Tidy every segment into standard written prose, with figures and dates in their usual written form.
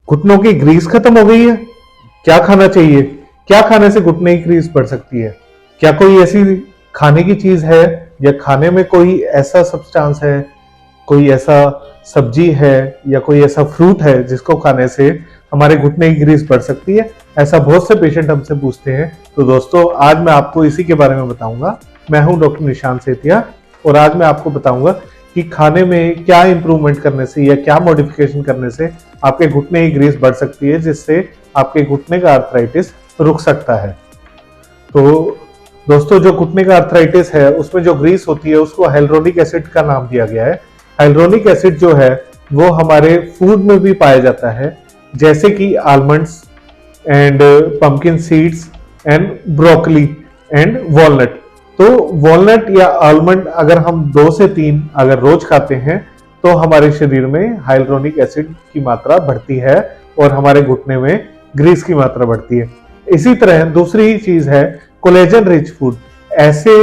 घुटनों की ग्रीस खत्म हो गई है, क्या खाना चाहिए? क्या खाने से घुटने की ग्रीस बढ़ सकती है? क्या कोई ऐसी खाने की चीज है या खाने में कोई ऐसा सब्सटेंस है, कोई ऐसा सब्जी है या कोई ऐसा फ्रूट है जिसको खाने से हमारे घुटने की ग्रीस बढ़ सकती है? ऐसा बहुत से पेशेंट हमसे पूछते हैं। तो दोस्तों आज मैं आपको इसी के बारे में बताऊंगा। मैं हूं डॉक्टर निशांत सेतिया और आज मैं आपको बताऊंगा कि खाने में क्या इंप्रूवमेंट करने से या क्या मॉडिफिकेशन करने से आपके घुटने की ग्रीस बढ़ सकती है, जिससे आपके घुटने का आर्थराइटिस रुक सकता है। तो दोस्तों जो घुटने का आर्थराइटिस है उसमें जो ग्रीस होती है उसको हाइलुरोनिक एसिड का नाम दिया गया है। हाइलुरोनिक एसिड जो है वो हमारे फूड में भी पाया जाता है, जैसे कि almonds and pumpkin seeds and broccoli and walnut. तो वॉलनट या आलमंड अगर हम 2 से 3 अगर रोज खाते हैं तो हमारे शरीर में हाइलुरोनिक एसिड की मात्रा बढ़ती है और हमारे घुटने में ग्रीस की मात्रा बढ़ती है। इसी तरह दूसरी ही चीज है कोलेजन रिच फूड। ऐसे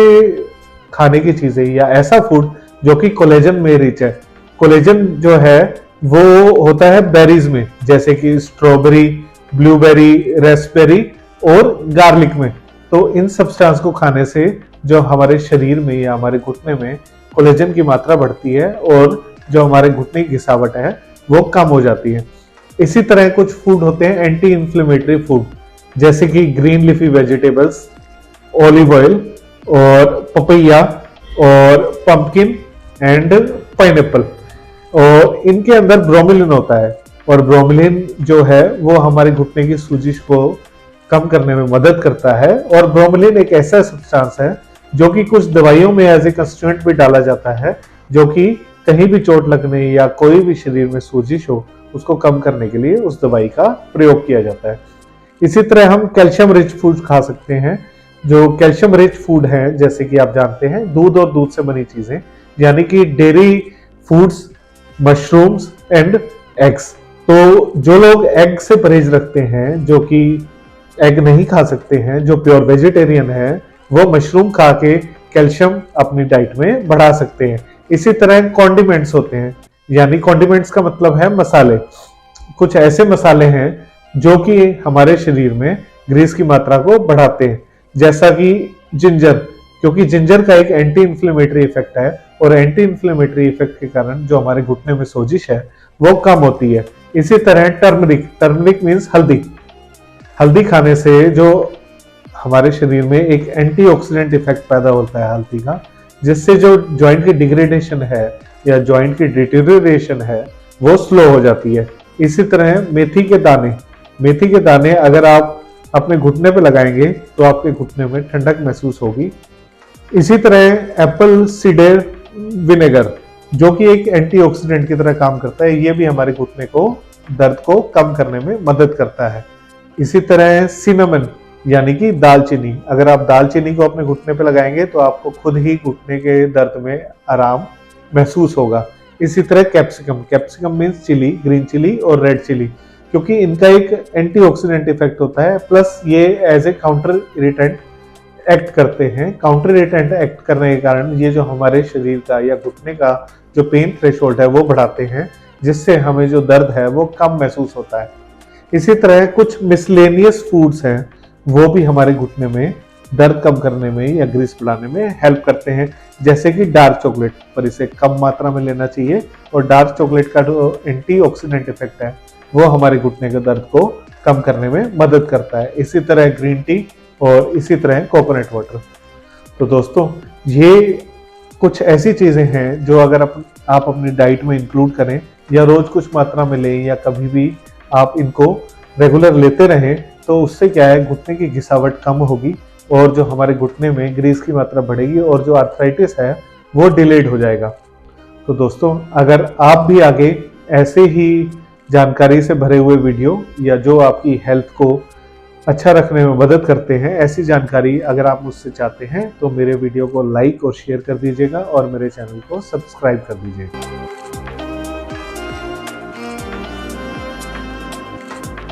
खाने की चीजें या ऐसा फूड जो कि कोलेजन में रिच है। कोलेजन जो है वो होता है बेरीज में, जैसे कि स्ट्रॉबेरी, ब्लूबेरी, रेस्पबेरी और गार्लिक में। तो इन सब्सटेंस को खाने से जो हमारे शरीर में या हमारे घुटने में कोलेजन की मात्रा बढ़ती है और जो हमारे घुटने की घिसावट है वो कम हो जाती है। इसी तरह कुछ फूड होते हैं एंटी इंफ्लेमेटरी फूड, जैसे कि green leafy vegetables, olive oil और पपैया और पंपकिन एंड पाइनएप्पल। और इनके अंदर ब्रोमेलिन होता है और ब्रोमेलिन जो है वो हमारे घुटने की सूजिश को कम करने में मदद करता है। और ब्रोमेलिन एक ऐसा सब्सटेंस है जो कि कुछ दवाइयों में एज ए कंस्टिट्यूएंट भी डाला जाता है, जो कि कहीं भी चोट लगने या कोई भी शरीर में सूजिश हो उसको कम करने के लिए उस दवाई का प्रयोग किया जाता है। इसी तरह हम कैल्शियम रिच फूड खा सकते हैं। जो कैल्शियम रिच फूड है, जैसे कि आप जानते हैं, दूध और दूध से बनी चीजें, यानी कि dairy foods, mushrooms and eggs. तो जो लोग एग से परहेज रखते हैं, जो कि एग नहीं खा सकते हैं, जो प्योर वेजिटेरियन है, वो मशरूम खा के कैल्शियम अपनी डाइट में बढ़ा सकते हैं। इसी तरह कॉन्डिमेंट्स होते हैं, यानी कॉन्डिमेंट्स का मतलब है मसाले। कुछ ऐसे मसाले हैं जो कि हमारे शरीर में ग्रीस की मात्रा को बढ़ाते हैं, जैसा कि जिंजर, क्योंकि जिंजर का एक एंटी इंफ्लेमेटरी इफेक्ट है और एंटी इंफ्लेमेटरी इफेक्ट के कारण जो हमारे घुटने में सोजिश है वो कम होती है। इसी तरह टर्मरिक, टर्मरिक मीन्स हल्दी। हल्दी खाने से जो हमारे शरीर में एक एंटीऑक्सीडेंट इफेक्ट पैदा होता है हल्दी का, जिससे जो जॉइंट की डिग्रेडेशन है या जॉइंट की डिटेरियोरेशन है वो स्लो हो जाती है। इसी तरह मेथी के दाने, मेथी के दाने अगर आप अपने घुटने पे लगाएंगे तो आपके घुटने में ठंडक महसूस होगी। इसी तरह एप्पल सीडर विनेगर, जो कि एक एंटीऑक्सीडेंट की तरह काम करता है, ये भी हमारे घुटने को दर्द को कम करने में मदद करता है। इसी तरह सिनेमन यानी कि दालचीनी, अगर आप दालचीनी को अपने घुटने पे लगाएंगे तो आपको खुद ही घुटने के दर्द में आराम महसूस होगा। इसी तरह capsicum, capsicum means chili, green chili और रेड चिली, क्योंकि इनका एक एंटीऑक्सीडेंट इफेक्ट होता है, प्लस ये as a counter irritant act करते हैं। काउंटर इरिटेंट एक्ट करने के कारण ये जो हमारे शरीर का या घुटने का जो पेन थ्रेशोल्ड है वो बढ़ाते हैं, जिससे हमें जो दर्द है वो कम महसूस होता है। इसी तरह कुछ मिसलेनियस फूड्स हैं, वो भी हमारे घुटने में दर्द कम करने में या ग्रीस बढ़ाने में हेल्प करते हैं, जैसे कि डार्क चॉकलेट, पर इसे कम मात्रा में लेना चाहिए। और डार्क चॉकलेट का जो एंटीऑक्सीडेंट इफेक्ट है वो हमारे घुटने के दर्द को कम करने में मदद करता है। इसी तरह ग्रीन टी और इसी तरह कोकोनट वाटर। तो दोस्तों ये कुछ ऐसी चीजें हैं जो अगर आप अपनी डाइट में इंक्लूड करें या रोज कुछ मात्रा में लें या कभी भी आप इनको रेगुलर लेते रहें, तो उससे क्या है, घुटने की घिसावट कम होगी और जो हमारे घुटने में ग्रीस की मात्रा बढ़ेगी और जो आर्थराइटिस है वो डिलेड हो जाएगा। तो दोस्तों अगर आप भी आगे ऐसे ही जानकारी से भरे हुए वीडियो या जो आपकी हेल्थ को अच्छा रखने में मदद करते हैं, ऐसी जानकारी अगर आप मुझसे चाहते हैं तो मेरे वीडियो को लाइक और शेयर कर दीजिएगा और मेरे चैनल को सब्सक्राइब कर दीजिएगा।